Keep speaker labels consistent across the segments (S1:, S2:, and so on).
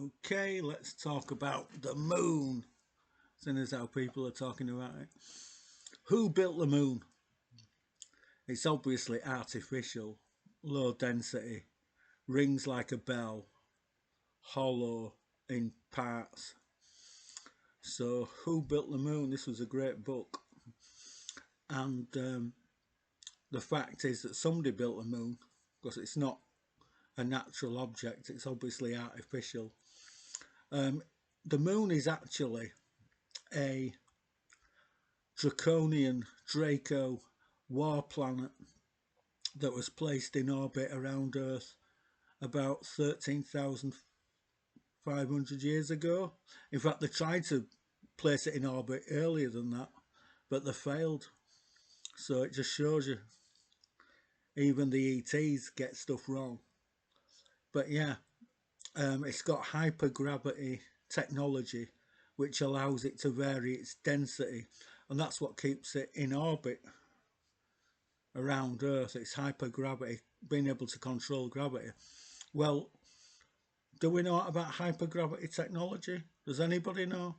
S1: Okay, let's talk about the moon, seeing as how people are talking about it. Who built the moon? It's obviously artificial, low density, rings like a bell, hollow in parts. So, who built the moon? This was a great book, and the fact is that somebody built the moon because it's not a natural object, it's obviously artificial. The moon is actually a draconian Draco War planet that was placed in orbit around Earth about 13,500 years ago. In fact, they tried to place it in orbit earlier than that, but they failed. So it just shows you, even the ETs get stuff wrong. But yeah, it's got hypergravity technology, which allows it to vary its density, and that's what keeps it in orbit around Earth. It's hypergravity, being able to control gravity. Well, do we know about hypergravity technology? Does anybody know?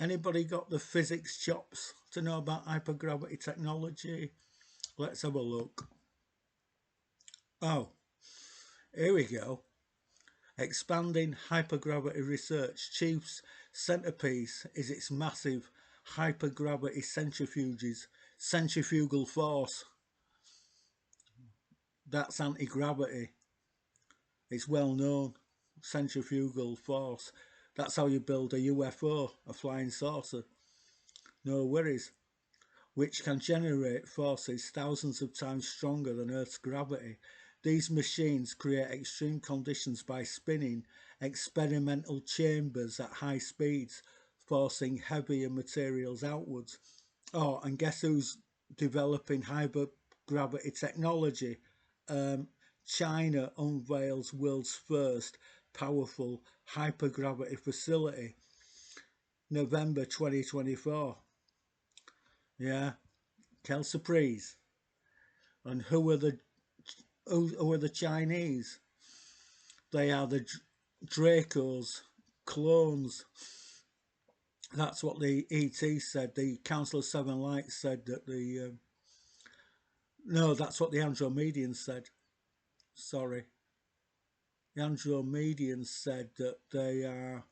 S1: Anybody got the physics chops to know about hypergravity technology? Let's have a look. Oh, here we go. Expanding hypergravity research. Chief's centerpiece is its massive hypergravity centrifuges, centrifugal force. That's anti-gravity. It's well known. Centrifugal force. That's how you build a UFO, a flying saucer. No worries. Which can generate forces thousands of times stronger than Earth's gravity. These machines create extreme conditions by spinning experimental chambers at high speeds, forcing heavier materials outwards. Oh, and guess who's developing hypergravity technology? China unveils world's first powerful hypergravity facility, November 2024. Yeah, quelle surprise. And who are the Chinese? They are the Dracos, clones. That's what the ET said. The Council of Seven Lights said that no, that's what the Andromedians said. Sorry. The Andromedians said that they are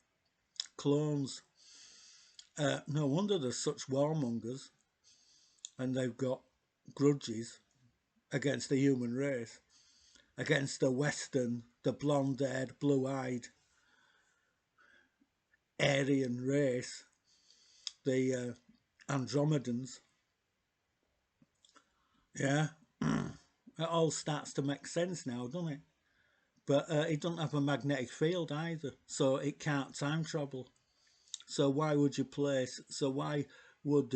S1: clones. No wonder there's such warmongers, and they've got grudges against the human race, against the Western, the blonde-haired, blue-eyed Aryan race, the Andromedans. Yeah, it all starts to make sense now, doesn't it? But it doesn't have a magnetic field either, so it can't time travel. So why would the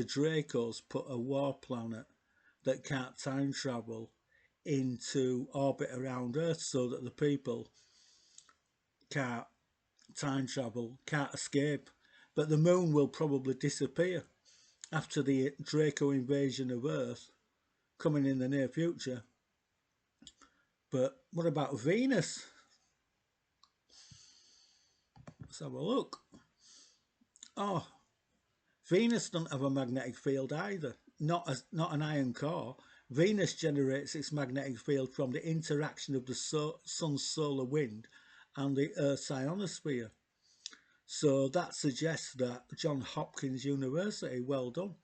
S1: Dracos put a war planet that can't time travel into orbit around Earth so that the people can't time travel, can't escape? But the moon will probably disappear after the Draco invasion of Earth coming in the near future. But what about Venus? Let's have a look. Oh, Venus doesn't have a magnetic field either. Not an iron core. Venus generates its magnetic field from the interaction of the sun's solar wind and the Earth's ionosphere. So that suggests that Johns Hopkins University, well done.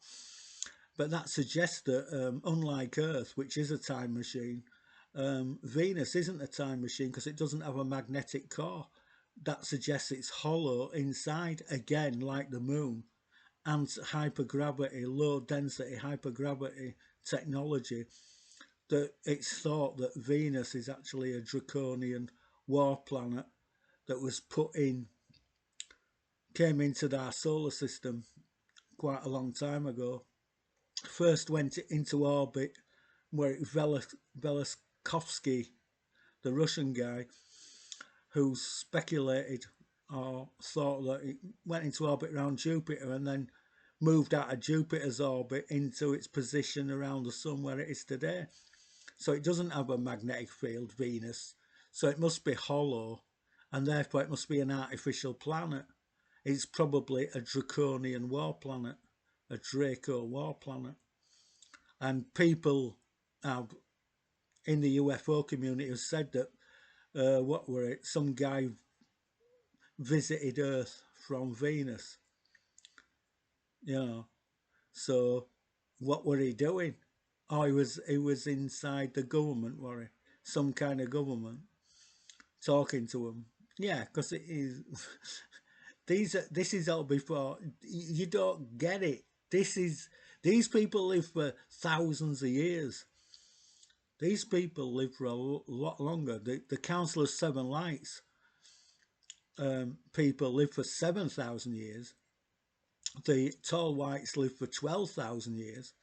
S1: But that suggests that unlike Earth, which is a time machine, Venus isn't a time machine because it doesn't have a magnetic core. That suggests it's hollow inside, again, like the moon. And hypergravity, low density hypergravity technology, that it's thought that Venus is actually a draconian war planet that was came into our solar system quite a long time ago. First went into orbit where Velikovsky, the Russian guy, who speculated or thought that it went into orbit around Jupiter and then moved out of Jupiter's orbit into its position around the sun where it is today. So it doesn't have a magnetic field, Venus. So it must be hollow and therefore it must be an artificial planet. It's probably a draconian war planet, a Draco war planet. And people have, in the UFO community, have said that what were it? Some guy visited Earth from Venus. You know, so what were he doing? Oh, he was inside the government, were he? Some kind of government talking to him. Yeah, because it is. This is all before you don't get it. These people live for thousands of years. These people live for a lot longer. The Council of Seven Lights people live for 7,000 years. The tall whites live for 12,000 years.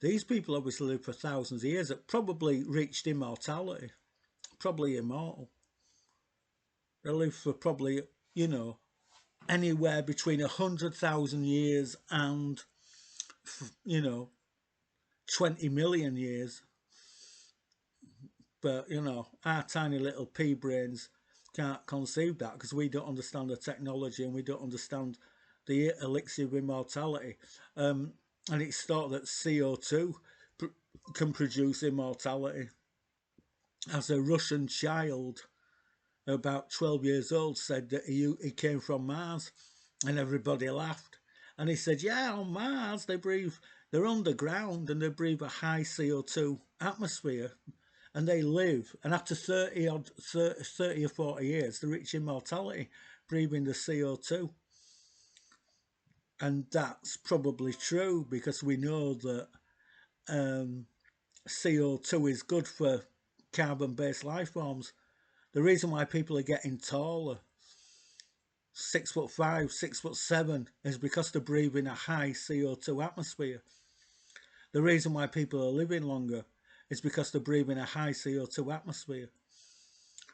S1: These people obviously live for thousands of years that probably reached immortality, probably immortal. They live for probably, you know, anywhere between 100,000 years and, 20 million years. But, our tiny little pea brains can't conceive that because we don't understand the technology and we don't understand the elixir of immortality. And it's thought that CO2 can produce immortality. As a Russian child, about 12 years old, said that he came from Mars, and everybody laughed. And he said, yeah, on Mars they're underground and they breathe a high CO2 atmosphere, and they live, and after 30 or 40 years they reach immortality breathing the CO2. And that's probably true because we know that CO2 is good for carbon-based life forms. The reason why people are getting taller, 6'5", 6'7", is because they're breathing a high CO2 atmosphere. The reason why people are living longer is because they're breathing a high CO2 atmosphere.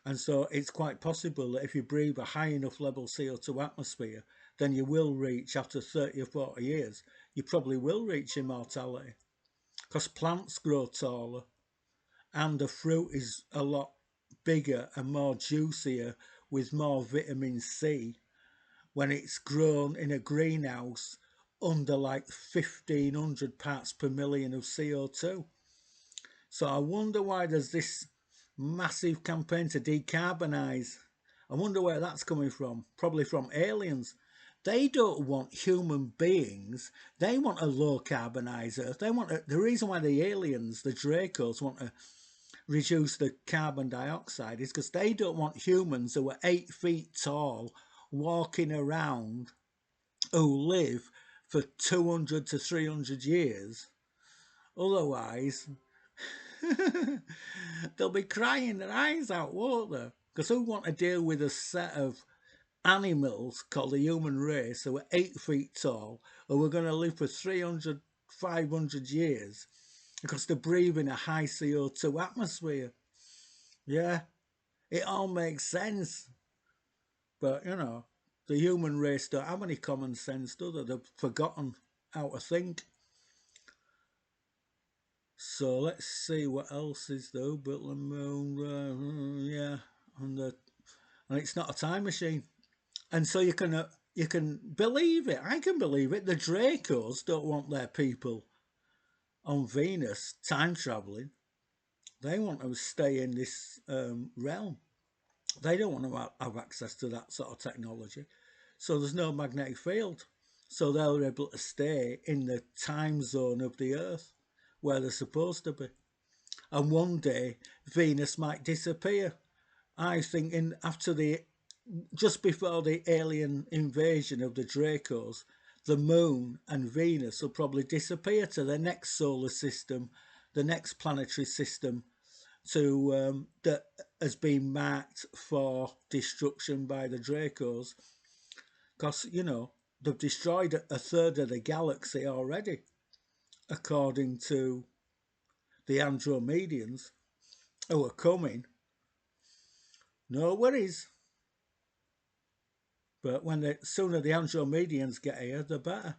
S1: And so it's quite possible that if you breathe a high enough level CO2 atmosphere, then you will reach, after 30 or 40 years, you probably will reach immortality. Because plants grow taller and the fruit is a lot bigger and more juicier with more vitamin C when it's grown in a greenhouse under like 1,500 parts per million of CO2. So I wonder why there's this massive campaign to decarbonise. I wonder where that's coming from. Probably from aliens. They don't want human beings. They want a low carbonised Earth. The reason why the aliens, the Dracos, want to reduce the carbon dioxide is because they don't want humans who are 8 feet tall walking around who live for 200 to 300 years. Otherwise, they'll be crying their eyes out, won't they? Because who want to deal with a set of animals called the human race who are 8 feet tall, who are going to live for 300, 500 years because they're breathing a high CO2 atmosphere? Yeah, it all makes sense. But, the human race don't have any common sense, do they? They've forgotten how to think. So let's see what else is though. Built the moon, yeah, and it's not a time machine, and so you can believe it. I can believe it. The Dracos don't want their people on Venus time traveling. They want to stay in this realm. They don't want to have access to that sort of technology. So there's no magnetic field. So they're able to stay in the time zone of the Earth where they're supposed to be. And one day Venus might disappear. I think just before the alien invasion of the Dracos, the moon and Venus will probably disappear to the next solar system, the next planetary system that has been marked for destruction by the Dracos. Because, they've destroyed a third of the galaxy already, according to the Andromedians who are coming. No worries. But sooner the Andromedians get here, the better.